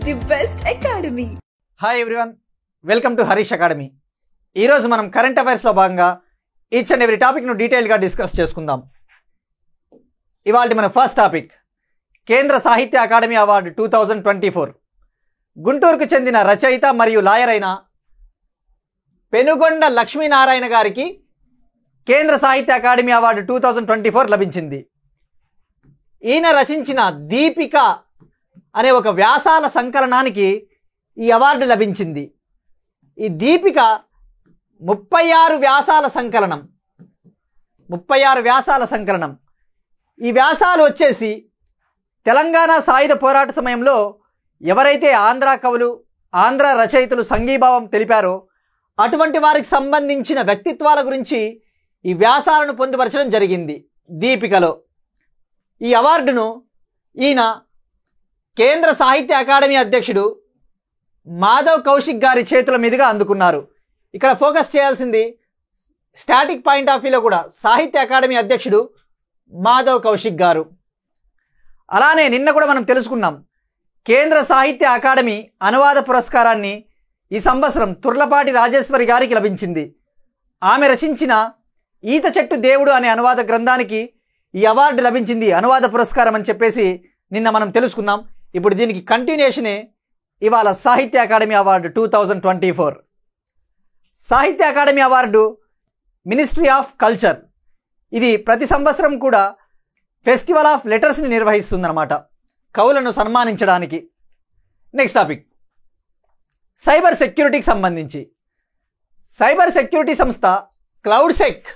The best academy. Hi everyone, welcome to Harish academy. ఈరోజు మనం current అఫైర్స్లో భాగంగా ఈచ్ అండ్ ఎవ్రీ టాపిక్ను డీటెయిల్గా డిస్కస్ చేసుకుందాం. ఇవాళ మన ఫస్ట్ టాపిక్ కేంద్ర సాహిత్య అకాడమీ అవార్డు 2024. గుంటూరుకు చెందిన రచయిత మరియు లాయర్ అయిన పెనుగొండ లక్ష్మీనారాయణ గారికి కేంద్ర సాహిత్య అకాడమీ అవార్డు 2024 లభించింది. ఈయన రచించిన దీపిక అనే ఒక వ్యాసాల సంకలనానికి ఈ అవార్డు లభించింది. ఈ దీపిక 36 వ్యాసాల సంకలనం. ఈ వ్యాసాలు వచ్చేసి తెలంగాణ సాయుధ పోరాట సమయంలో ఎవరైతే ఆంధ్ర కవులు, ఆంధ్ర రచయితలు సంఘీభావం తెలిపారో అటువంటి వారికి సంబంధించిన వ్యక్తిత్వాల గురించి ఈ వ్యాసాలను పొందుపరచడం జరిగింది దీపికలో. ఈ అవార్డును ఈయన కేంద్ర సాహిత్య అకాడమీ అధ్యక్షుడు మాధవ్ కౌశిక్ గారి చేతుల మీదుగా అందుకున్నారు. ఇక్కడ ఫోకస్ చేయాల్సింది స్టాటిక్ పాయింట్ ఆఫ్ వ్యూలో కూడా సాహిత్య అకాడమీ అధ్యక్షుడు మాధవ్ కౌశిక్ గారు. అలానే నిన్న కూడా మనం తెలుసుకున్నాం, కేంద్ర సాహిత్య అకాడమీ అనువాద పురస్కారాన్ని ఈ సంవత్సరం తుర్లపాటి రాజేశ్వరి గారికి లభించింది. ఆమె రచించిన ఈత చెట్టు దేవుడు అనే అనువాద గ్రంథానికి ఈ అవార్డు లభించింది, అనువాద పురస్కారం అని చెప్పేసి నిన్న మనం తెలుసుకున్నాం. ఇప్పుడు దీనికి కంటిన్యూషనే ఇవాళ సాహిత్య అకాడమీ అవార్డు 2024. సాహిత్య academy award ministry of culture, ఇది ప్రతి సంవత్సరం కూడా ఫెస్టివల్ ఆఫ్ లెటర్స్ని నిర్వహిస్తుందన్నమాట, కవులను సన్మానించడానికి. నెక్స్ట్ టాపిక్ సైబర్ సెక్యూరిటీకి సంబంధించి. సైబర్ సెక్యూరిటీ సంస్థ క్లౌడ్సెక్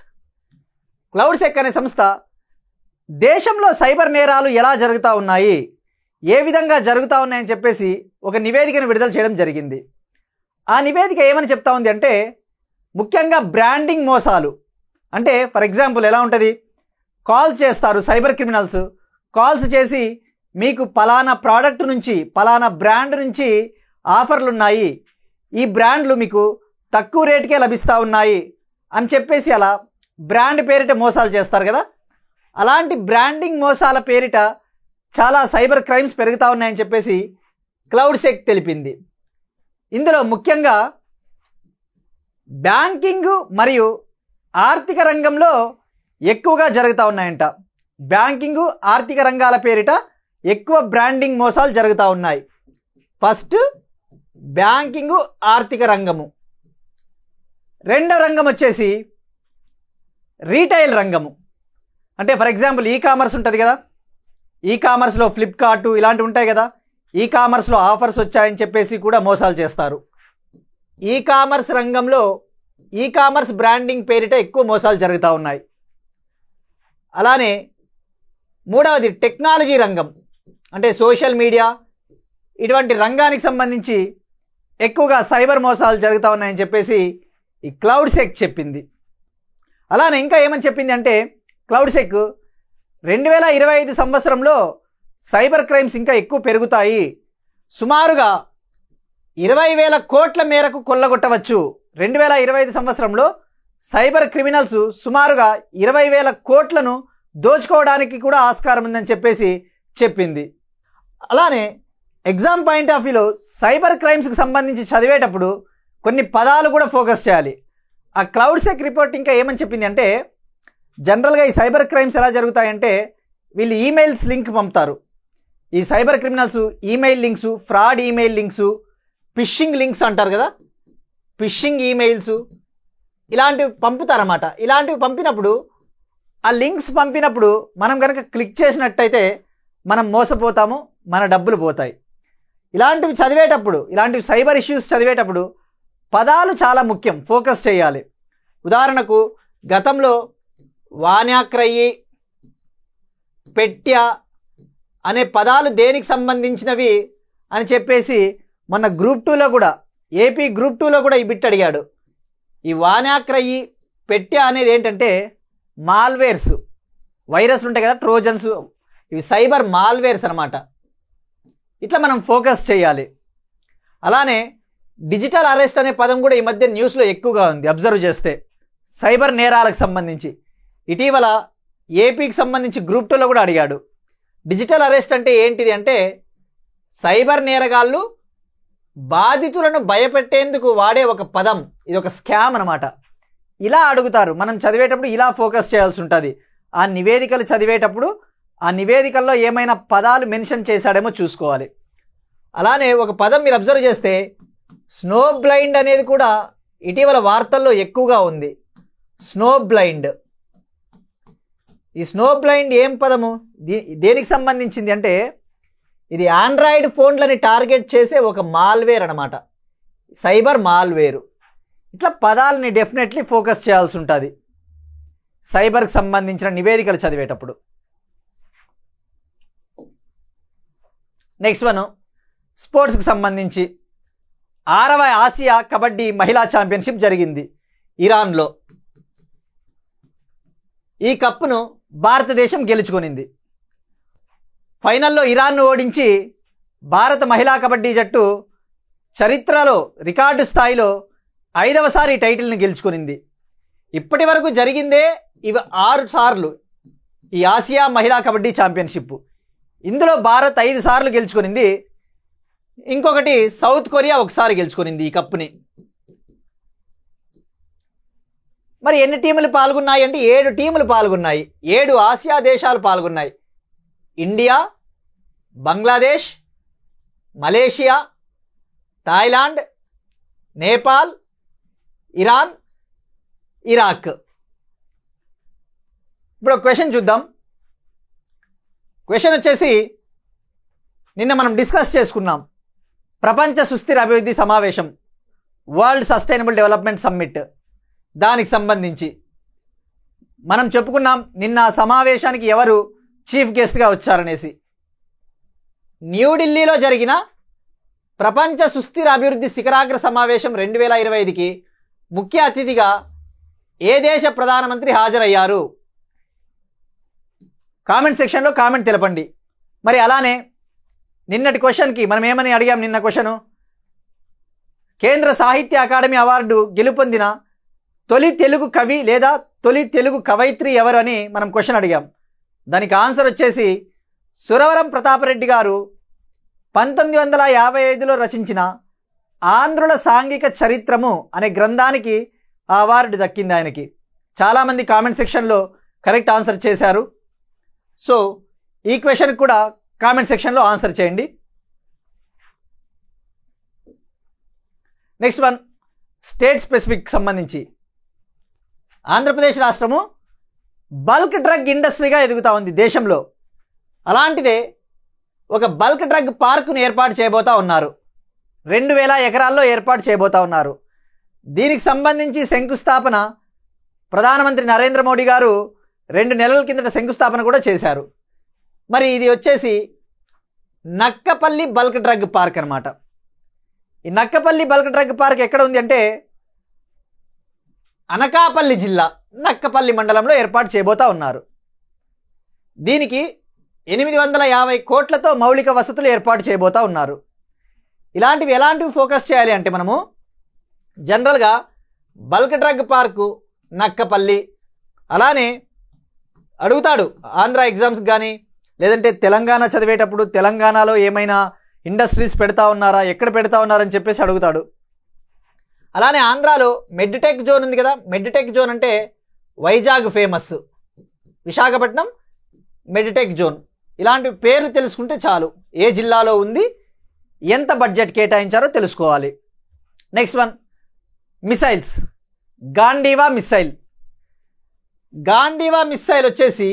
అనే సంస్థ దేశంలో సైబర్ నేరాలు ఎలా జరుగుతూ ఉన్నాయి, ఏ విధంగా జరుగుతూ ఉన్నాయని చెప్పేసి ఒక నివేదికను విడుదల చేయడం జరిగింది. ఆ నివేదిక ఏమని చెప్తా ఉంది అంటే, ముఖ్యంగా బ్రాండింగ్ మోసాలు. అంటే ఫర్ ఎగ్జాంపుల్ ఎలా ఉంటుంది, కాల్స్ చేస్తారు సైబర్ క్రిమినల్స్, కాల్స్ చేసి మీకు పలానా ప్రోడక్ట్ నుంచి, పలానా బ్రాండ్ నుంచి ఆఫర్లు ఉన్నాయి, ఈ బ్రాండ్లు మీకు తక్కువ రేటుకే లభిస్తూ ఉన్నాయి అని చెప్పేసి అలా బ్రాండ్ పేరిట మోసాలు చేస్తారు కదా. అలాంటి బ్రాండింగ్ మోసాల పేరిట చాలా సైబర్ క్రైమ్స్ పెరుగుతూ ఉన్నాయని చెప్పేసి క్లౌడ్సెక్ తెలిపింది. ఇందులో ముఖ్యంగా బ్యాంకింగ్ మరియు ఆర్థిక రంగంలో ఎక్కువగా జరుగుతూ ఉన్నాయంట. బ్యాంకింగ్, ఆర్థిక రంగాల పేరిట ఎక్కువ బ్రాండింగ్ మోసాలు జరుగుతూ ఉన్నాయి. ఫస్ట్ బ్యాంకింగ్, ఆర్థిక రంగము. రెండో రంగం వచ్చేసి రీటైల్ రంగము. అంటే ఫర్ ఎగ్జాంపుల్ ఈ కామర్స్ ఉంటుంది కదా, ఈ కామర్స్లో ఫ్లిప్కార్ట్ ఇలాంటివి ఉంటాయి కదా, ఈ కామర్స్లో ఆఫర్స్ వచ్చాయని చెప్పేసి కూడా మోసాలు చేస్తారు. ఈ కామర్స్ రంగంలో ఈ కామర్స్ బ్రాండింగ్ పేరిట ఎక్కువ మోసాలు జరుగుతూ ఉన్నాయి. అలానే మూడవది టెక్నాలజీ రంగం, అంటే సోషల్ మీడియా ఇటువంటి రంగానికి సంబంధించి ఎక్కువగా సైబర్ మోసాలు జరుగుతూ ఉన్నాయని చెప్పేసి ఈ క్లౌడ్సెక్ చెప్పింది. అలానే ఇంకా ఏమని చెప్పింది అంటే, క్లౌడ్సెక్ 2025 సంవత్సరంలో సైబర్ క్రైమ్స్ ఇంకా ఎక్కువ పెరుగుతాయి, సుమారుగా 20,000 కోట్ల మేరకు కొల్లగొట్టవచ్చు. 2025 సంవత్సరంలో సైబర్ క్రిమినల్స్ సుమారుగా 20,000 కోట్లను దోచుకోవడానికి కూడా ఆస్కారం ఉందని చెప్పేసి చెప్పింది. అలానే ఎగ్జామ్ పాయింట్ ఆఫ్ వ్యూలో సైబర్ క్రైమ్స్కి సంబంధించి చదివేటప్పుడు కొన్ని పదాలు కూడా ఫోకస్ చేయాలి. ఆ క్లౌడ్సెక్ రిపోర్ట్ ఇంకా ఏమని చెప్పింది అంటే, జనరల్గా ఈ సైబర్ క్రైమ్స్ ఎలా జరుగుతాయంటే, వీళ్ళు ఈమెయిల్స్ లింక్ పంపుతారు. ఈ cyber criminals email links, fraud email links, phishing links అంటారు కదా, ఫిషింగ్ ఈమెయిల్స్ ఇలాంటివి పంపుతారన్నమాట. ఇలాంటివి పంపినప్పుడు, ఆ లింక్స్ పంపినప్పుడు మనం కనుక క్లిక్ చేసినట్టయితే మనం మోసపోతాము, మన డబ్బులు పోతాయి. ఇలాంటివి చదివేటప్పుడు, ఇలాంటివి సైబర్ ఇష్యూస్ చదివేటప్పుడు పదాలు చాలా ముఖ్యం, ఫోకస్ చేయాలి. ఉదాహరణకు గతంలో వాన్యాక్రయి, పెట్య అనే పదాలు దేనికి సంబంధించినవి అని చెప్పేసి మొన్న గ్రూప్ 2లో కూడా, ఏపీ గ్రూప్ 2లో కూడా ఈ బిట్ అడిగాడు. ఈ వాన్యాక్రయి, పెట్య అనేది ఏంటంటే మాల్వేర్స్, వైరస్లు ఉంటాయి కదా, ట్రోజన్స్, ఇవి సైబర్ మాల్వేర్స్ అన్నమాట. ఇట్లా మనం ఫోకస్ చేయాలి. అలానే డిజిటల్ అరెస్ట్ అనే పదం కూడా ఈ మధ్య న్యూస్లో ఎక్కువగా ఉంది, అబ్జర్వ్ చేస్తే సైబర్ నేరాలకు సంబంధించి. ఇటీవల ఏపీకి సంబంధించి గ్రూప్ 2లో కూడా అడిగాడు. డిజిటల్ అరెస్ట్ అంటే ఏంటిది అంటే, సైబర్ నేరగాళ్ళు బాధితులను భయపెట్టేందుకు వాడే ఒక పదం, ఇది ఒక స్కామ్ అనమాట. ఇలా అడుగుతారు. మనం చదివేటప్పుడు ఇలా ఫోకస్ చేయాల్సి ఉంటుంది. ఆ నివేదికలు చదివేటప్పుడు ఆ నివేదికల్లో ఏమైనా పదాలు మెన్షన్ చేశాడేమో చూసుకోవాలి. అలానే ఒక పదం మీరు అబ్జర్వ్ చేస్తే స్నో బ్లైండ్ అనేది కూడా ఇటీవల వార్తల్లో ఎక్కువగా ఉంది. Snow blind. ఈ స్నో బ్లైండ్ ఏం పదము, దేనికి సంబంధించింది అంటే ఇది ఆండ్రాయిడ్ ఫోన్లని టార్గెట్ చేసే ఒక మాల్వేర్ అనమాట, సైబర్ మాల్వేరు. ఇట్లా పదాలని డెఫినెట్లీ ఫోకస్ చేయాల్సి ఉంటుంది సైబర్కి సంబంధించిన నివేదికలు చదివేటప్పుడు. నెక్స్ట్ వన్ స్పోర్ట్స్కి సంబంధించి 6వ ఆసియా కబడ్డీ మహిళా ఛాంపియన్షిప్ జరిగింది ఇరాన్లో. ఈ కప్పును భారతదేశం గెలుచుకొనింది. ఫైనల్లో ఇరాన్ను ఓడించి భారత మహిళా కబడ్డీ జట్టు చరిత్రలో రికార్డు స్థాయిలో 5వసారి టైటిల్ని గెలుచుకొనింది. ఇప్పటి వరకు జరిగిందే ఇవి 6 సార్లు ఈ ఆసియా మహిళా కబడ్డీ ఛాంపియన్షిప్. ఇందులో భారత్ 5 సార్లు గెలుచుకొనింది. ఇంకొకటి సౌత్ కొరియా ఒకసారి గెలుచుకొనింది ఈ కప్పుని. మరి ఎన్ని టీములు పాల్గొన్నాయి అంటే 7 టీములు పాల్గొన్నాయి. 7 ఆసియా దేశాలు పాల్గొన్నాయి. India, Bangladesh, Malaysia, Thailand, Nepal, Iran, Iraq. ఇప్పుడు ఒక క్వశ్చన్ చూద్దాం. క్వశ్చన్ వచ్చేసి నిన్న మనం డిస్కస్ చేసుకున్నాం ప్రపంచ సుస్థిర అభివృద్ధి సమావేశం, వరల్డ్ సస్టైనబుల్ డెవలప్మెంట్ సమ్మిట్. దానికి సంబంధించి మనం చెప్పుకున్నాం నిన్న సమావేశానికి ఎవరు చీఫ్ గెస్ట్గా వచ్చారనేసి. న్యూఢిల్లీలో జరిగిన ప్రపంచ సుస్థిర అభివృద్ధి శిఖరాగ్ర సమావేశం 2025కి ముఖ్య అతిథిగా ఏ దేశ ప్రధానమంత్రి హాజరయ్యారు? కామెంట్ సెక్షన్లో కామెంట్ తెలపండి. మరి అలానే నిన్నటి క్వశ్చన్కి మనం ఏమని అడిగాం? నిన్న క్వశ్చను కేంద్ర సాహిత్య అకాడమీ అవార్డు గెలుపొందిన తొలి తెలుగు కవి లేదా తొలి తెలుగు కవయిత్రి ఎవరు అని మనం క్వశ్చన్ అడిగాం. దానికి ఆన్సర్ వచ్చేసి సురవరం ప్రతాపరెడ్డి గారు 1955లో రచించిన ఆంధ్రుల సాంఘిక చరిత్రము అనే గ్రంథానికి ఆ అవార్డు దక్కింది ఆయనకి. చాలామంది కామెంట్ సెక్షన్లో కరెక్ట్ ఆన్సర్ చేశారు. సో ఈ క్వశ్చన్కి కూడా కామెంట్ సెక్షన్లో ఆన్సర్ చేయండి. నెక్స్ట్ వన్ స్టేట్ స్పెసిఫిక్ సంబంధించి ఆంధ్రప్రదేశ్ రాష్ట్రము బల్క్ డ్రగ్ ఇండస్ట్రీగా ఎదుగుతూ ఉంది దేశంలో. అలాంటిదే ఒక బల్క్ డ్రగ్ పార్కును ఏర్పాటు చేయబోతా ఉన్నారు. 2000 ఎకరాల్లో ఏర్పాటు చేయబోతా ఉన్నారు. దీనికి సంబంధించి శంకుస్థాపన ప్రధానమంత్రి నరేంద్ర మోడీ గారు 2 నెలల కిందట శంకుస్థాపన కూడా చేశారు. మరి ఇది వచ్చేసి నక్కపల్లి బల్క్ డ్రగ్ పార్క్ అనమాట. ఈ నక్కపల్లి బల్క్ డ్రగ్ పార్క్ ఎక్కడ ఉంది అంటే అనకాపల్లి జిల్లా నక్కపల్లి మండలంలో ఏర్పాటు చేయబోతా ఉన్నారు. దీనికి 850 కోట్లతో మౌలిక వసతులు ఏర్పాటు చేయబోతా ఉన్నారు. ఇలాంటివి ఎలాంటివి ఫోకస్ చేయాలి అంటే మనము జనరల్గా బల్క్ డ్రగ్ పార్కు నక్కపల్లి, అలానే అడుగుతాడు ఆంధ్ర ఎగ్జామ్స్ కానీ లేదంటే తెలంగాణ చదివేటప్పుడు తెలంగాణలో ఏమైనా ఇండస్ట్రీస్ పెడతా ఉన్నారా, ఎక్కడ పెడతా ఉన్నారని చెప్పేసి అడుగుతాడు. అలానే ఆంధ్రాలో మెడ్టెక్ జోన్ ఉంది కదా, మెడ్టెక్ జోన్ అంటే Vizag famous, Visakhapatnam medtech zone. ఇలాంటి పేర్లు తెలుసుకుంటే చాలు, ఏ జిల్లాలో ఉంది, ఎంత బడ్జెట్ కేటాయించారో తెలుసుకోవాలి. Next one missiles. Gandiva missile. Gandiva missile వచ్చేసి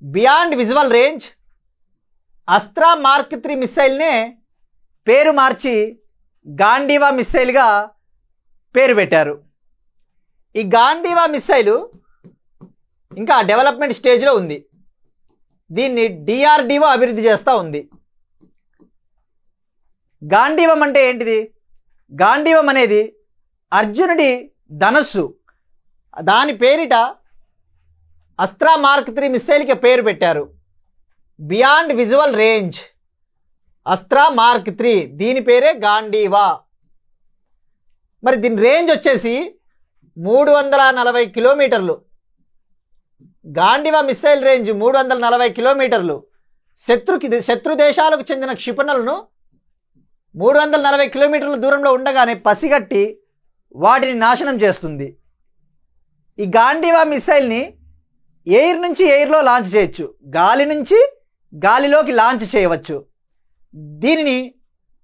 beyond visual range Astra mark 3 మిసైల్నే పేరు మార్చి గాంధీవా మిసైల్గా పేరు పెట్టారు. ఈ గాంధీవా మిసైలు ఇంకా డెవలప్మెంట్ స్టేజ్లో ఉంది. దీన్ని డిఆర్డిఓ అభివృద్ధి చేస్తూ ఉంది. గాంధీవం అంటే ఏంటిది? గాంధీవం అనేది అర్జునుడి ధనస్సు, దాని పేరిట అస్త్రా మార్క్ 3 మిసైల్కి పేరు పెట్టారు. Beyond visual range Astra mark 3, దీని పేరే గాంధీవా. మరి దీని రేంజ్ వచ్చేసి 340 కిలోమీటర్లు. గాంధీవా మిసైల్ రేంజ్ 340 కిలోమీటర్లు. శత్రు దేశాలకు చెందిన క్షిపణులను 340 కిలోమీటర్ల దూరంలో ఉండగానే పసిగట్టి వాటిని నాశనం చేస్తుంది. ఈ గాంధీవా మిసైల్ని ఎయిర్ నుంచి ఎయిర్లో లాంచ్ చేయొచ్చు, గాలి నుంచి గాలిలోకి లాంచ్ చేయవచ్చు. దీనిని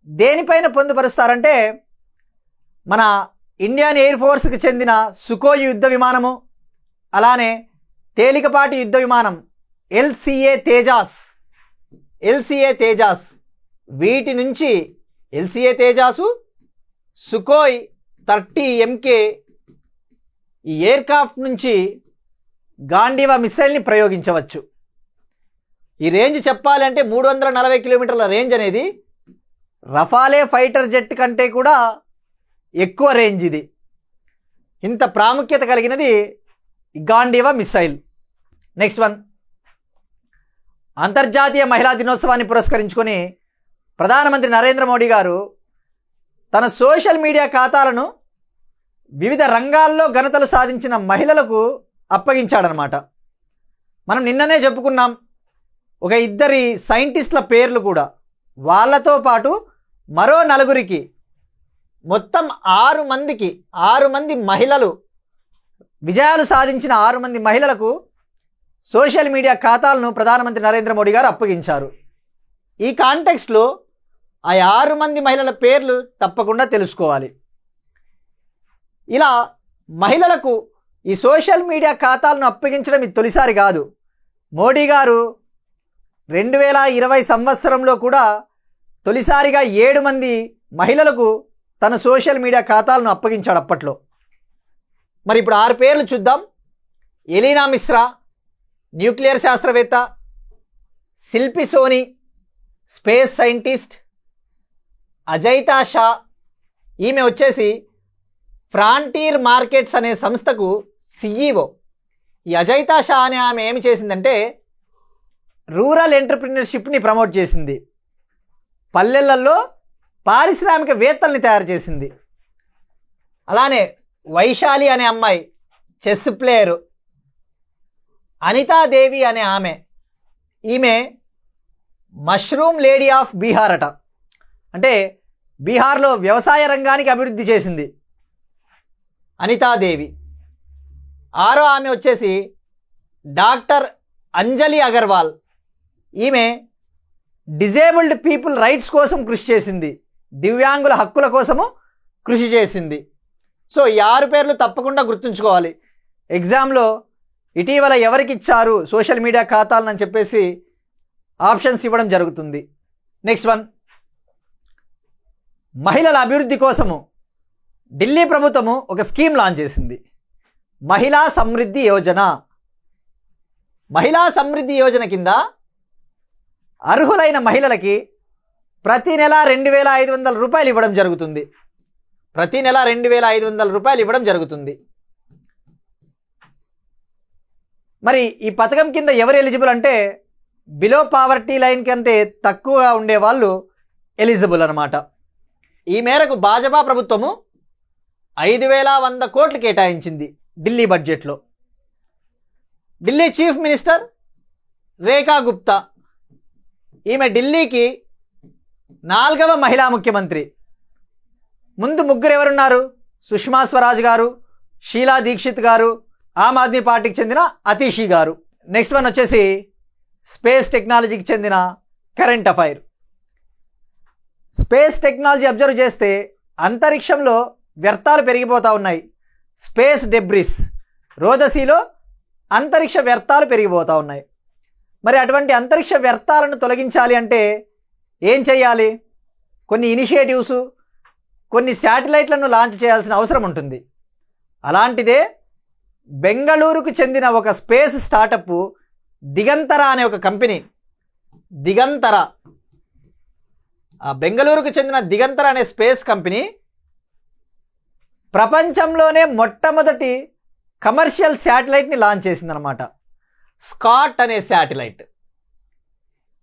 దేనిపైన పొందుపరుస్తారంటే మన ఇండియన్ ఎయిర్ ఫోర్స్కి చెందిన సుకోయ్ యుద్ధ విమానము, అలానే తేలికపాటి యుద్ధ విమానం LCA తేజాస్ వీటి నుంచి LCA తేజాసు, సుకోయ్ 30 MK ఈ ఎయిర్క్రాఫ్ట్ నుంచి గాంధీవా మిసైల్ని ప్రయోగించవచ్చు. ఈ రేంజ్ చెప్పాలి అంటే 340 కిలోమీటర్ల రేంజ్ అనేది రఫాలే ఫైటర్ జెట్ కంటే కూడా ఎక్కువ రేంజ్. ఇది ఇంత ప్రాముఖ్యత కలిగినది గాంధీవా మిసైల్. నెక్స్ట్ వన్, అంతర్జాతీయ మహిళా దినోత్సవాన్ని పురస్కరించుకొని ప్రధానమంత్రి నరేంద్ర మోడీ గారు తన సోషల్ మీడియా ఖాతాలను వివిధ రంగాల్లో ఘనతలు సాధించిన మహిళలకు అప్పగించాడనమాట. మనం నిన్ననే చెప్పుకున్నాం ఒక 2 సైంటిస్టుల పేర్లు కూడా, వాళ్ళతో పాటు మరో 4 మొత్తం 6 మంది మహిళలు, విజయాలు సాధించిన 6 మంది మహిళలకు సోషల్ మీడియా ఖాతాలను ప్రధానమంత్రి నరేంద్ర మోడీ గారు అప్పగించారు. ఈ కాంటెక్స్ట్లో ఆ 6 మంది మహిళల పేర్లు తప్పకుండా తెలుసుకోవాలి. ఇలా మహిళలకు ఈ సోషల్ మీడియా ఖాతాలను అప్పగించడం ఇది తొలిసారి కాదు. మోడీ గారు 2020 సంవత్సరంలో కూడా తొలిసారిగా 7 మంది మహిళలకు తన సోషల్ మీడియా ఖాతాలను అప్పగించాడు అప్పట్లో. మరి ఇప్పుడు 6 పేర్లు చూద్దాం. ఎలీనా మిశ్రా, న్యూక్లియర్ శాస్త్రవేత్త, శిల్పి సోని, స్పేస్ సైంటిస్ట్, అజైతా షా, ఈమె వచ్చేసి ఫ్రాంటీర్ మార్కెట్స్ అనే సంస్థకు CEO. ఈ అజైతా షా అనే ఆమె ఏమి చేసిందంటే రూరల్ ఎంటర్ప్రినర్షిప్ని ప్రమోట్ చేసింది, పల్లెలలో పారిశ్రామికవేత్తల్ని తయారు చేసింది. అలానే వైశాలి అనే అమ్మాయి చెస్ ప్లేయరు, అనితాదేవి అనే ఆమె, ఈమె మష్రూమ్ లేడీ ఆఫ్ బీహార్ అట, అంటే బీహార్లో వ్యవసాయ రంగానికి అభివృద్ధి చేసింది అనితాదేవి. 6వ ఆమె వచ్చేసి డాక్టర్ అంజలి అగర్వాల్, ఈమె డిజేబుల్డ్ పీపుల్ రైట్స్ కోసం కృషి చేసింది, దివ్యాంగుల హక్కుల కోసము కృషి చేసింది. సో ఈ 6 పేర్లు తప్పకుండా గుర్తుంచుకోవాలి. ఎగ్జామ్లో ఇటీవల ఎవరికి ఇచ్చారు సోషల్ మీడియా ఖాతాలను అని చెప్పేసి ఆప్షన్స్ ఇవ్వడం జరుగుతుంది. నెక్స్ట్ వన్, మహిళల అభివృద్ధి కోసము ఢిల్లీ ప్రభుత్వము ఒక స్కీమ్ లాంచ్ చేసింది, మహిళా సమృద్ధి యోజన. మహిళా సమృద్ధి యోజన కింద అర్హులైన మహిళలకి ప్రతి నెల 2500 రూపాయలు ఇవ్వడం జరుగుతుంది. ప్రతి నెల 2500 రూపాయలు ఇవ్వడం జరుగుతుంది. మరి ఈ పథకం కింద ఎవరు ఎలిజిబుల్ అంటే బిలో పావర్టీ లైన్ కంటే తక్కువగా ఉండే వాళ్ళు ఎలిజిబుల్ అనమాట. ఈ మేరకు భాజపా ప్రభుత్వము 5100 కోట్లు కేటాయించింది ఢిల్లీ బడ్జెట్లో. ఢిల్లీ చీఫ్ మినిస్టర్ రేఖా గుప్తా, ఈమె ఢిల్లీకి 4వ మహిళా ముఖ్యమంత్రి. ముందు 3 ఎవరున్నారు? సుష్మా స్వరాజ్ గారు, షీలా దీక్షిత్ గారు, ఆమ్ ఆద్మీ పార్టీకి చెందిన అతిషి గారు. నెక్స్ట్ వన్ వచ్చేసి స్పేస్ టెక్నాలజీకి చెందిన current affair. Space technology observe చేస్తే అంతరిక్షంలో వ్యర్థాలు పెరిగిపోతూ ఉన్నాయి. స్పేస్ డెబ్రిస్, రోదసీలో అంతరిక్ష వ్యర్థాలు పెరిగిపోతూ ఉన్నాయి. మరి అటువంటి అంతరిక్ష వ్యర్థాలను తొలగించాలి అంటే ఏం చేయాలి? కొన్ని ఇనిషియేటివ్స్, కొన్ని శాటిలైట్లను లాంచ్ చేయాల్సిన అవసరం ఉంటుంది. అలాంటిదే బెంగళూరుకు చెందిన ఒక స్పేస్ స్టార్టప్ దిగంతర అనే ఒక కంపెనీ. దిగంతర, ఆ బెంగళూరుకు చెందిన దిగంతర అనే స్పేస్ కంపెనీ ప్రపంచంలోనే మొట్టమొదటి కమర్షియల్ శాటిలైట్ని లాంచ్ చేసిందనమాట. స్కాట్ అనే శాటిలైట్.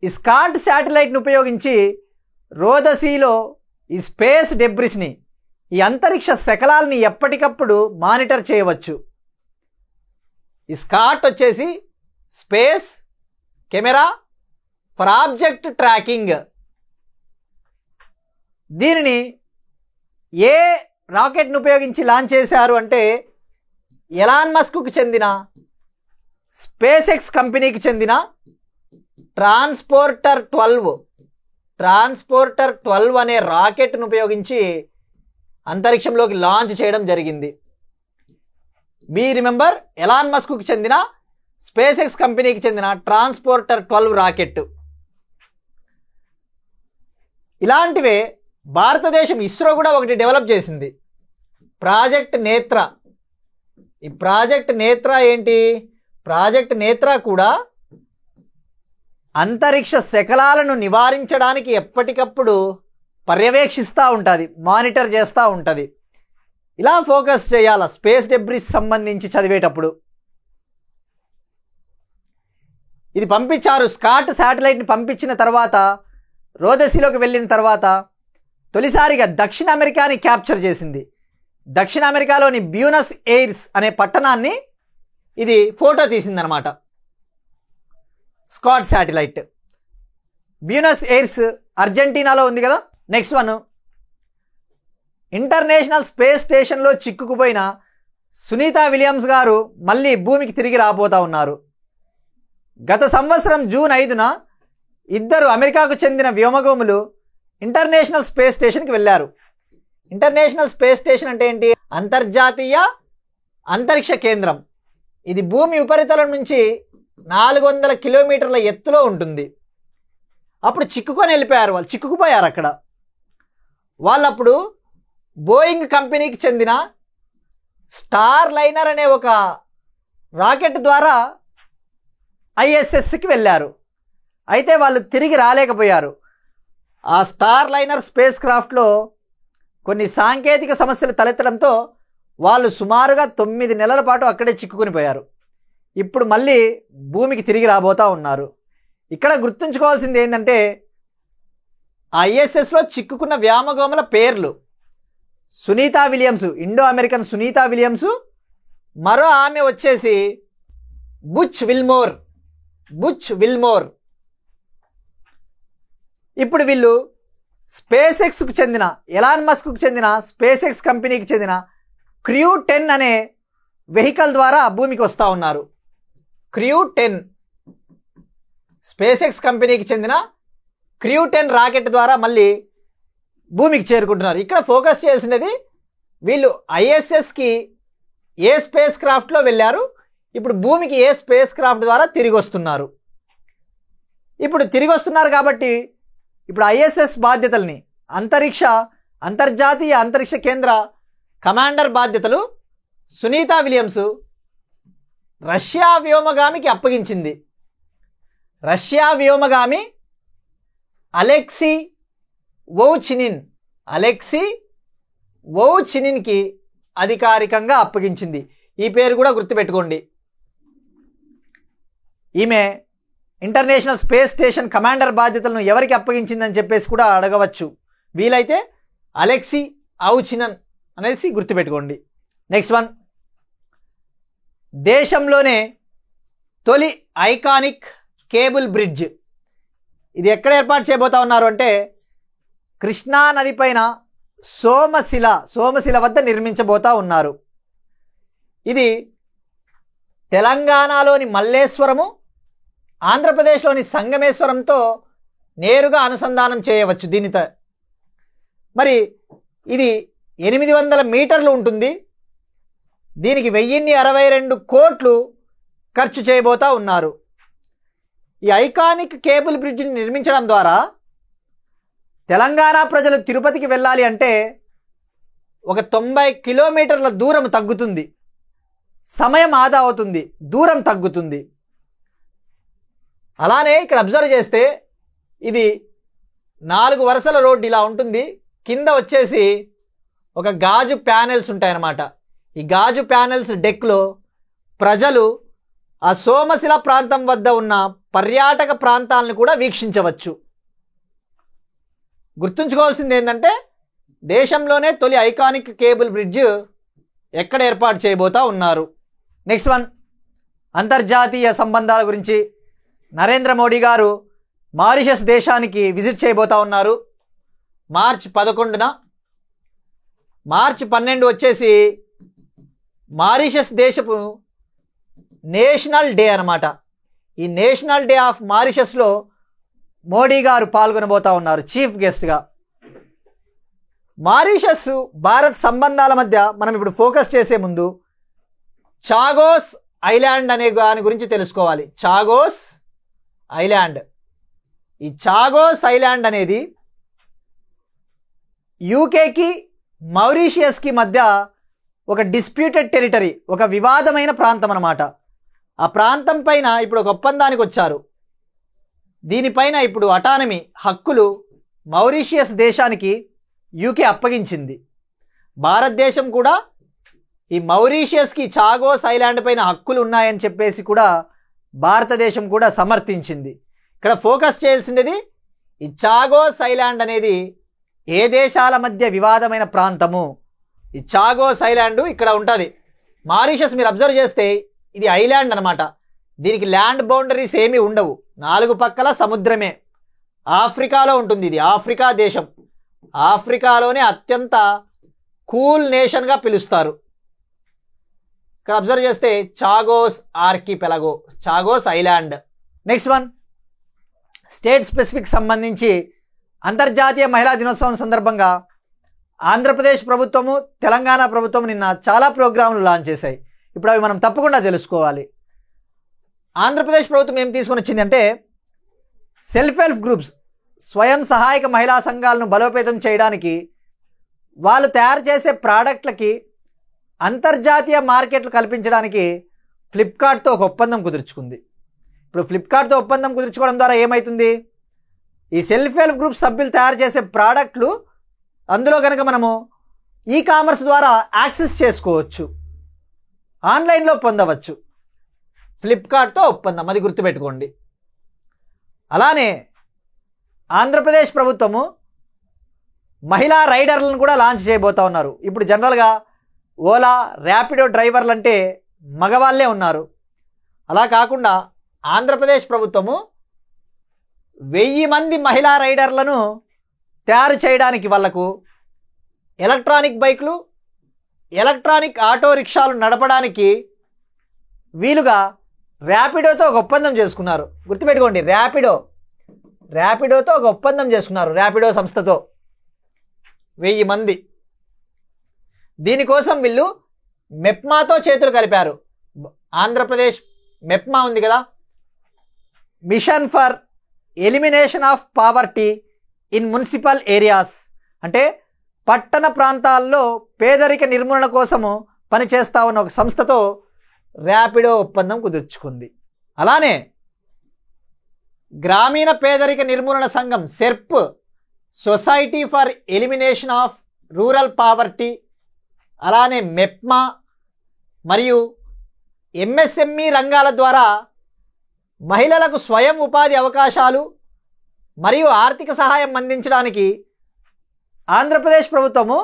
ఈ స్కాట్ శాటిలైట్ని ఉపయోగించి రోదసీలో ఈ స్పేస్ డెబ్రిస్ని, ఈ అంతరిక్ష శకలాల్ని ఎప్పటికప్పుడు మానిటర్ చేయవచ్చు. ఈ స్కాట్ వచ్చేసి space camera for object tracking. దీనిని ఏ రాకెట్ను ఉపయోగించి లాంచ్ చేశారు అంటే ఎలాన్ మస్క్కు చెందిన స్పేస్ ఎక్స్ కంపెనీకి చెందిన ట్రాన్స్పోర్టర్ 12 అనే రాకెట్ను ఉపయోగించి అంతరిక్షంలోకి లాంచ్ చేయడం జరిగింది. బీ రిమెంబర్, ఎలాన్ మస్క్కు చెందిన స్పేస్ ఎక్స్ కంపెనీకి చెందిన ట్రాన్స్పోర్టర్ 12 రాకెట్. ఇలాంటివే భారతదేశం ఇస్రో కూడా ఒకటి డెవలప్ చేసింది, ప్రాజెక్ట్ నేత్ర. ఈ ప్రాజెక్ట్ నేత్ర ఏంటి? ప్రాజెక్ట్ నేత్ర కూడా అంతరిక్ష శకలాలను నివారించడానికి ఎప్పటికప్పుడు పర్యవేక్షిస్తూ ఉంటుంది, మానిటర్ చేస్తూ ఉంటుంది. ఇలా ఫోకస్ చేయాలి స్పేస్ డెబ్రిస్ సంబంధించి చదివేటప్పుడు. ఇది పంపించారు. స్కాట్ శాటిలైట్ని పంపించిన తర్వాత రోదసీలోకి వెళ్ళిన తర్వాత తొలిసారిగా దక్షిణ అమెరికాని క్యాప్చర్ చేసింది. దక్షిణ అమెరికాలోని బ్యూనస్ ఎయిర్స్ అనే పట్టణాన్ని ఇది ఫోటో తీసిందనమాట. SCOT satellite. బ్యూనస్ ఎయిర్స్ అర్జెంటీనాలో ఉంది కదా. నెక్స్ట్ వన్, ఇంటర్నేషనల్ స్పేస్ స్టేషన్లో చిక్కుకుపోయిన సునీతా విలియమ్స్ గారు మళ్ళీ భూమికి తిరిగి రాబోతా ఉన్నారు. గత సంవత్సరం జూన్ 5న ఇద్దరు అమెరికాకు చెందిన వ్యోమగోములు ఇంటర్నేషనల్ స్పేస్ స్టేషన్కి వెళ్ళారు. ఇంటర్నేషనల్ స్పేస్ స్టేషన్ అంటే ఏంటి? అంతర్జాతీయ అంతరిక్ష కేంద్రం. ఇది భూమి ఉపరితలం నుంచి 400 కిలోమీటర్ల ఎత్తులో ఉంటుంది. అప్పుడు చిక్కుకుపోయారు అక్కడ. వాళ్ళప్పుడు బోయింగ్ కంపెనీకి చెందిన స్టార్ లైనర్ అనే ఒక రాకెట్ ద్వారా ఐఎస్ఎస్కి వెళ్ళారు. అయితే వాళ్ళు తిరిగి రాలేకపోయారు. ఆ స్టార్ లైనర్ స్పేస్ క్రాఫ్ట్లో కొన్ని సాంకేతిక సమస్యలు తలెత్తడంతో వాళ్ళు సుమారుగా 9 నెలల పాటు అక్కడే చిక్కుకుని పోయారు. ఇప్పుడు మళ్ళీ భూమికి తిరిగి రాబోతూ ఉన్నారు. ఇక్కడ గుర్తుంచుకోవాల్సింది ఏంటంటే ఐఎస్ఎస్లో చిక్కుకున్న వ్యోమగోముల పేర్లు Sunita Williams, Indo American Sunita Williams, మరో ఆమె వచ్చేసి బుచ్ విల్మోర్. ఇప్పుడు వీళ్ళు స్పేస్ ఎక్స్కు చెందిన ఎలాన్ మస్క్కు చెందిన స్పేస్ ఎక్స్ కంపెనీకి చెందిన క్రూ 10 అనే వెహికల్ ద్వారా భూమికి వస్తూ ఉన్నారు. క్రూ 10 స్పేస్ ఎక్స్ కంపెనీకి చెందిన క్రూ 10 రాకెట్ ద్వారా మళ్ళీ భూమికి చేరుకుంటున్నారు. ఇక్కడ ఫోకస్ చేయాల్సినది వీళ్ళు ఐఎస్ఎస్కి ఏ స్పేస్ క్రాఫ్ట్లో వెళ్ళారు, ఇప్పుడు భూమికి ఏ స్పేస్ క్రాఫ్ట్ ద్వారా తిరిగి వస్తున్నారు. ఇప్పుడు తిరిగి వస్తున్నారు కాబట్టి ఇప్పుడు ఐఎస్ఎస్ బాధ్యతల్ని అంతర్జాతీయ అంతరిక్ష కేంద్ర కమాండర్ బాధ్యతలు సునీతా విలియమ్స్ రష్యా వ్యోమగామికి అప్పగించింది. రష్యా వ్యోమగామి అలెక్సీ వోవ్చినిన్కి అధికారికంగా అప్పగించింది. ఈ పేరు కూడా గుర్తుపెట్టుకోండి. ఈమె ఇంటర్నేషనల్ స్పేస్ స్టేషన్ కమాండర్ బాధ్యతలను ఎవరికి అప్పగించిందని చెప్పేసి కూడా అడగవచ్చు. వీలైతే అలెక్సీ వోవ్చినిన్ అనేసి గుర్తుపెట్టుకోండి. నెక్స్ట్ వన్, దేశంలోనే తొలి ఐకానిక్ కేబుల్ బ్రిడ్జ్. ఇది ఎక్కడ ఏర్పాటు చేయబోతా ఉన్నారు అంటే కృష్ణా నది పైన సోమశిల వద్ద నిర్మించబోతా ఉన్నారు. ఇది తెలంగాణలోని మల్లేశ్వరము, ఆంధ్రప్రదేశ్లోని సంగమేశ్వరంతో నేరుగా అనుసంధానం చేయవచ్చు దీనితో. మరి ఇది 800 మీటర్లు ఉంటుంది. దీనికి 1062 కోట్లు ఖర్చు చేయబోతా ఉన్నారు. ఈ ఐకానిక్ కేబుల్ బ్రిడ్జిని నిర్మించడం ద్వారా తెలంగాణ ప్రజలు తిరుపతికి వెళ్ళాలి అంటే ఒక 90 కిలోమీటర్ల దూరం తగ్గుతుంది, సమయం ఆదా అవుతుంది, దూరం తగ్గుతుంది. అలానే ఇక్కడ అబ్జర్వ్ చేస్తే ఇది 4 వరుసల రోడ్డు ఇలా ఉంటుంది. కింద వచ్చేసి ఒక గాజు ప్యానెల్స్ ఉంటాయన్నమాట. ఈ గాజు ప్యానెల్స్ డెక్లో ప్రజలు ఆ సోమశిల ప్రాంతం వద్ద ఉన్న పర్యాటక ప్రాంతాలను కూడా వీక్షించవచ్చు. గుర్తుంచుకోవాల్సింది ఏంటంటే దేశంలోనే తొలి ఐకానిక్ కేబుల్ బ్రిడ్జ్ ఎక్కడ ఏర్పాటు చేయబోతా ఉన్నారు. నెక్స్ట్ వన్, అంతర్జాతీయ సంబంధాల గురించి. నరేంద్ర మోడీ గారు మారిషస్ దేశానికి విజిట్ చేయబోతా ఉన్నారు. మార్చి 11న. మార్చి 12 వచ్చేసి మారిషస్ దేశపు నేషనల్ డే అన్నమాట. ఈ నేషనల్ డే ఆఫ్ మారిషస్లో మోడీ గారు పాల్గొనబోతా ఉన్నారు చీఫ్ గెస్ట్గా. మారిషస్ భారత్ సంబంధాల మధ్య మనం ఇప్పుడు ఫోకస్ చేసే ముందు చాగోస్ ఐలాండ్ అనే దాని గురించి తెలుసుకోవాలి. Chagos island. ఈ చాగోస్ ఐలాండ్ అనేది యూకేకి మౌరీషియస్కి మధ్య ఒక డిస్ప్యూటెడ్ టెరిటరీ, ఒక వివాదమైన ప్రాంతం అన్నమాట. ఆ ప్రాంతం పైన ఇప్పుడు ఒక ఒప్పందానికి వచ్చారు. దీనిపైన ఇప్పుడు అటానమీ హక్కులు మౌరీషియస్ దేశానికి యూకే అప్పగించింది. భారతదేశం కూడా ఈ మౌరీషియస్కి చాగోస్ ఐలాండ్ పైన హక్కులు ఉన్నాయని చెప్పేసి కూడా భారతదేశం కూడా సమర్థించింది. ఇక్కడ ఫోకస్ చేయాల్సింది ఈ చాగోస్ ఐలాండ్ అనేది ఏ దేశాల మధ్య వివాదమైన ప్రాంతము. ఈ చాగోస్ ఐలాండ్ ఇక్కడ ఉంటుంది. మారిషస్ మీరు అబ్జర్వ్ చేస్తే ఇది ఐలాండ్ అనమాట. దీనికి ల్యాండ్ బౌండరీస్ ఏమీ ఉండవు, 4 పక్కల సముద్రమే. ఆఫ్రికాలో ఉంటుంది. ఇది ఆఫ్రికా దేశం. ఆఫ్రికాలోనే అత్యంత కూల్ నేషన్గా పిలుస్తారు. ఇక్కడ అబ్జర్వ్ చేస్తే Chagos archipelago, Chagos island. Next one, state specific సంబంధించి అంతర్జాతీయ మహిళా దినోత్సవం సందర్భంగా ఆంధ్రప్రదేశ్ ప్రభుత్వము, తెలంగాణ ప్రభుత్వం నిన్న చాలా ప్రోగ్రాంలు లాంచ్ చేశాయి. ఇప్పుడు అవి మనం తప్పకుండా తెలుసుకోవాలి. ఆంధ్రప్రదేశ్ ప్రభుత్వం ఏం తీసుకొని వచ్చింది అంటే సెల్ఫ్ హెల్ప్ గ్రూప్స్, స్వయం సహాయక మహిళా సంఘాలను బలోపేతం చేయడానికి వాళ్ళు తయారు చేసే ప్రోడక్ట్లకి అంతర్జాతీయ మార్కెట్లు కల్పించడానికి ఫ్లిప్కార్ట్తో ఒక ఒప్పందం కుదుర్చుకుంది. ఇప్పుడు ఫ్లిప్కార్ట్తో ఒప్పందం కుదుర్చుకోవడం ద్వారా ఏమవుతుంది, ఈ సెల్ఫ్ హెల్ప్ గ్రూప్ సభ్యులు తయారు చేసే ప్రోడక్ట్లు అందులో కనుక మనము కామర్స్ ద్వారా యాక్సెస్ చేసుకోవచ్చు, ఆన్లైన్లో పొందవచ్చు. ఫ్లిప్కార్ట్తో ఒప్పందం, అది గుర్తుపెట్టుకోండి. అలానే ఆంధ్రప్రదేశ్ ప్రభుత్వము మహిళా రైడర్లను కూడా లాంచ్ చేయబోతా ఉన్నారు. ఇప్పుడు జనరల్గా ఓలా, ర్యాపిడో డ్రైవర్లు అంటే మగవాళ్ళే ఉన్నారు. అలా కాకుండా ఆంధ్రప్రదేశ్ ప్రభుత్వము 1000 మంది మహిళా రైడర్లను తయారు చేయడానికి వాళ్లకు ఎలక్ట్రానిక్ బైకులు, ఎలక్ట్రానిక్ ఆటో రిక్షాలు నడపడానికి వీలుగా ర్యాపిడోతో ఒక ఒప్పందం చేసుకున్నారు. గుర్తుపెట్టుకోండి, ర్యాపిడోతో ఒక ఒప్పందం చేసుకున్నారు. ర్యాపిడో సంస్థతో 1000 మంది. దీనికోసం వీళ్ళు మెప్మాతో చేతులు కలిపారు. ఆంధ్రప్రదేశ్ మెప్మా ఉంది కదా, mission for elimination of poverty in municipal areas, అంటే పట్టణ ప్రాంతాల్లో పేదరిక నిర్మూలన కోసము పనిచేస్తా ఉన్న ఒక సంస్థతో ర్యాపిడో ఒప్పందం కుదుర్చుకుంది. అలానే గ్రామీణ పేదరిక నిర్మూలన సంఘం SERP, society for elimination of rural poverty, అలానే మెప్మా మరియు ఎంఎస్ఎంఈ రంగాల ద్వారా మహిళలకు స్వయం ఉపాధి అవకాశాలు మరియు ఆర్థిక సహాయం అందించడానికి ఆంధ్రప్రదేశ్ ప్రభుత్వము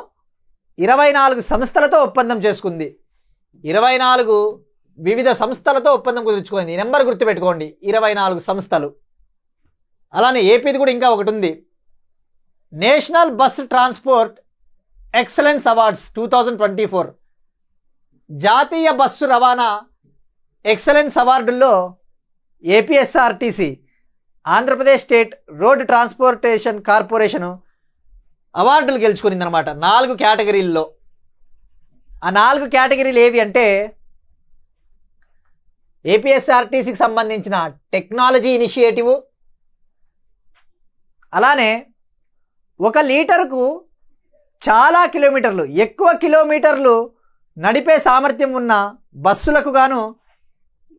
24 సంస్థలతో ఒప్పందం చేసుకుంది. 24 వివిధ సంస్థలతో ఒప్పందం కుదుర్చుకుంది. ఈ నెంబర్ గుర్తుపెట్టుకోండి, 24 సంస్థలు. అలానే ఏపీది కూడా ఇంకా ఒకటి ఉంది, national bus transport excellence awards 2024. జాతీయ బస్సు రవాణా ఎక్సలెన్స్ అవార్డుల్లో APSRTC, Andhra Pradesh state road transportation corporation అవార్డులు గెలుచుకునింది అనమాట 4 కేటగిరీల్లో. ఆ 4 కేటగిరీలు ఏవి అంటే ఏపీఎస్ఆర్టీసీకి సంబంధించిన టెక్నాలజీ ఇనిషియేటివ్, అలానే 1 లీటర్కు చాలా కిలోమీటర్లు, ఎక్కువ కిలోమీటర్లు నడిపే సామర్థ్యం ఉన్న బస్సులకు గాను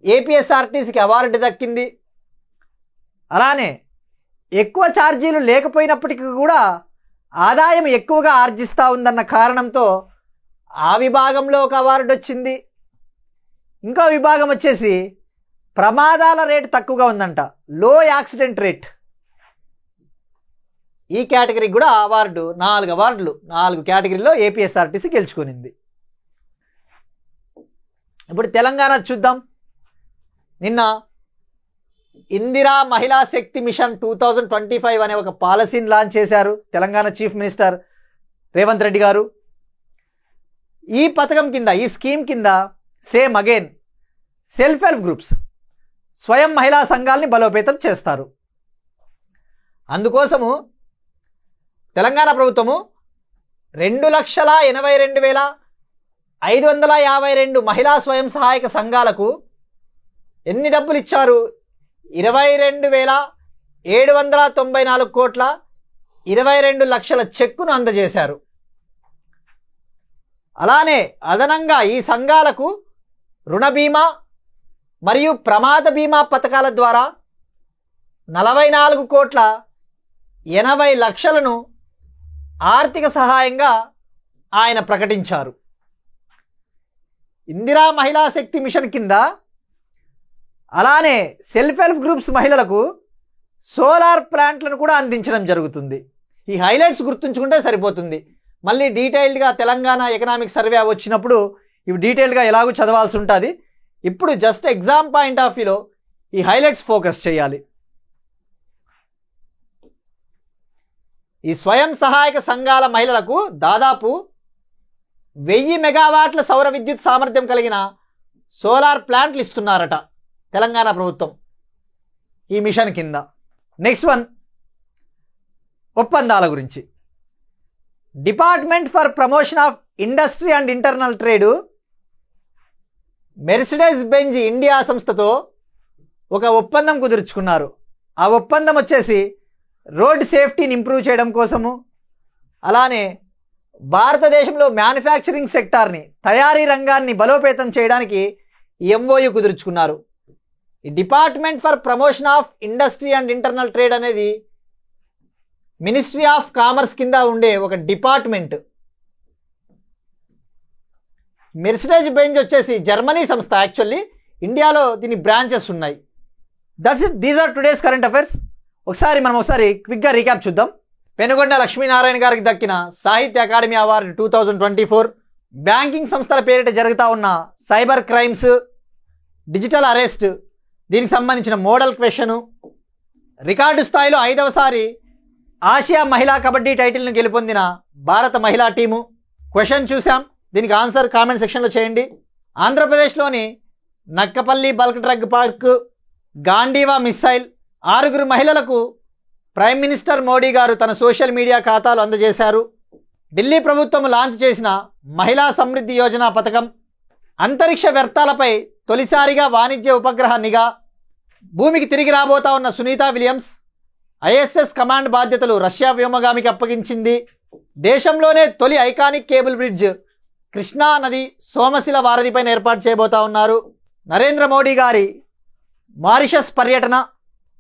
ఏపీఎస్ఆర్టీసీకి అవార్డు దక్కింది. అలానే ఎక్కువ ఛార్జీలు లేకపోయినప్పటికీ కూడా ఆదాయం ఎక్కువగా ఆర్జిస్తూ ఉందన్న కారణంతో ఆ విభాగంలో ఒక అవార్డు వచ్చింది. ఇంకో విభాగం వచ్చేసి ప్రమాదాల రేటు తక్కువగా ఉందంట, లో యాక్సిడెంట్ రేట్. ఈ కేటగిరీకి కూడా అవార్డు, 4 అవార్డులు 4 కేటగిరీలో ఏపీఎస్ఆర్టీసీ గెలుచుకునింది. ఇప్పుడు తెలంగాణ చూద్దాం. నిన్న ఇందిరా మహిళా శక్తి మిషన్ 2025 అనే ఒక పాలసీని లాంచ్ చేశారు తెలంగాణ చీఫ్ మినిస్టర్ రేవంత్ రెడ్డి గారు. ఈ పథకం కింద, ఈ స్కీమ్ కింద same again self help groups, స్వయం మహిళా సంఘాలని బలోపేతం చేస్తారు. అందుకోసము తెలంగాణ ప్రభుత్వము 2,82,552 మహిళా స్వయం సహాయక సంఘాలకు ఎన్ని డబ్బులు ఇచ్చారు? 22,794 కోట్ల 22 లక్షల చెక్కును అందజేశారు. అలానే అదనంగా ఈ సంఘాలకు రుణ బీమా మరియు ప్రమాద బీమా పథకాల ద్వారా 44 కోట్ల 80 లక్షలను ఆర్థిక సహాయంగా ఆయన ప్రకటించారు. ఇందిరా మహిళా శక్తి మిషన్ కింద అలానే సెల్ఫ్ హెల్ప్ గ్రూప్స్ మహిళలకు సోలార్ ప్లాంట్లను కూడా అందించడం జరుగుతుంది. ఈ హైలైట్స్ గుర్తుంచుకుంటే సరిపోతుంది. మళ్ళీ డీటెయిల్డ్గా తెలంగాణ ఎకనామిక్ సర్వే వచ్చినప్పుడు ఇవి డీటెయిల్డ్గా ఎలాగో చదవాల్సి ఉంటుంది. ఇప్పుడు జస్ట్ ఎగ్జామ్ పాయింట్ ఆఫ్ వ్యూలో ఈ హైలైట్స్ ఫోకస్ చేయాలి. ఈ స్వయం సహాయక సంఘాల మహిళలకు దాదాపు 1000 మెగావాట్ల సౌర విద్యుత్ సామర్థ్యం కలిగిన సోలార్ ప్లాంట్లు ఇస్తున్నారట తెలంగాణ ప్రభుత్వం ఈ మిషన్ కింద. నెక్స్ట్ వన్, ఒప్పందాల గురించి. Department for promotion of industry and internal trade Mercedes Benz India సంస్థతో ఒక ఒప్పందం కుదుర్చుకున్నారు. ఆ ఒప్పందం వచ్చేసి రోడ్ సేఫ్టీని ఇంప్రూవ్ చేయడం కోసము, అలానే భారతదేశంలో మ్యానుఫ్యాక్చరింగ్ సెక్టార్ని, తయారీ రంగాన్ని బలోపేతం చేయడానికి ఎంఓయు కుదుర్చుకున్నారు. ఈ department for promotion of industry and internal trade అనేది మినిస్ట్రీ ఆఫ్ కామర్స్ కింద ఉండే ఒక డిపార్ట్మెంట్. మెర్సిడెస్ బెంజ్ వచ్చేసి జర్మనీ సంస్థ. యాక్చువల్లీ ఇండియాలో దీని బ్రాంచెస్ ఉన్నాయి. That's it, these are today's current affairs. ఒకసారి క్విక్గా రీక్యాప్ చూద్దాం. పెనుగొండ లక్ష్మీనారాయణ గారికి దక్కిన సాహిత్య అకాడమీ అవార్డు 2024, బ్యాంకింగ్ సంస్థల పేరిట జరుగుతూ ఉన్న సైబర్ క్రైమ్స్, డిజిటల్ అరెస్ట్, దీనికి సంబంధించిన మోడల్ క్వశ్చను, రికార్డు స్థాయిలో 5వసారి ఆసియా మహిళా కబడ్డీ టైటిల్ను గెలుపొందిన భారత మహిళా టీము క్వశ్చన్ చూసాం. దీనికి ఆన్సర్ కామెంట్ సెక్షన్లో చేయండి. ఆంధ్రప్రదేశ్లోని Nakkapalli bulk drug park, Gandiva missile, 6 మహిళలకు ప్రైమ్ మినిస్టర్ మోడీ గారు తన సోషల్ మీడియా ఖాతాలు అందజేశారు. ఢిల్లీ ప్రభుత్వం లాంచ్ చేసిన మహిళా సమృద్ధి యోజన పథకం, అంతరిక్ష వ్యర్థాలపై తొలిసారిగా వాణిజ్య ఉపగ్రహ నిఘా, భూమికి తిరిగి రాబోతా ఉన్న సునీతా విలియమ్స్, ఐఎస్ఎస్ కమాండ్ బాధ్యతలు రష్యా వ్యోమగామికి అప్పగించింది. దేశంలోనే తొలి ఐకానిక్ కేబుల్ బ్రిడ్జ్ కృష్ణా నది సోమశిల వారధిపైన ఏర్పాటు చేయబోతా ఉన్నారు. నరేంద్ర మోడీ గారి మారిషస్ పర్యటన,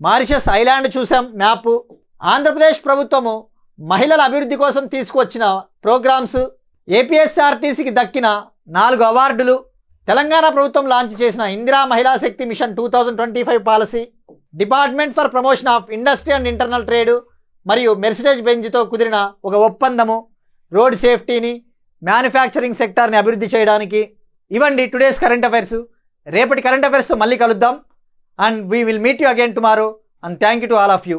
మారిషస్ ఐలాండ్ చూసాం మ్యాప్. ఆంధ్రప్రదేశ్ ప్రభుత్వము మహిళల అభివృద్ధి కోసం తీసుకువచ్చిన ప్రోగ్రామ్స్, ఏపీఎస్ఆర్టీసీకి దక్కిన 4 అవార్డులు, తెలంగాణ ప్రభుత్వం లాంచ్ చేసిన Indira Mahila Shakti mission 2025 policy, department for promotion of industry and internal trade మరియు మెర్సిడెస్ బెంజ్తో కుదిరిన ఒక ఒప్పందము రోడ్ సేఫ్టీని, మ్యానుఫ్యాక్చరింగ్ సెక్టార్ని అభివృద్ధి చేయడానికి. ఇవ్వండి టుడేస్ కరెంట్ అఫైర్స్. రేపటి కరెంట్ అఫైర్స్తో మళ్ళీ కలుద్దాం. And we will meet you again tomorrow, and thank you to all of you.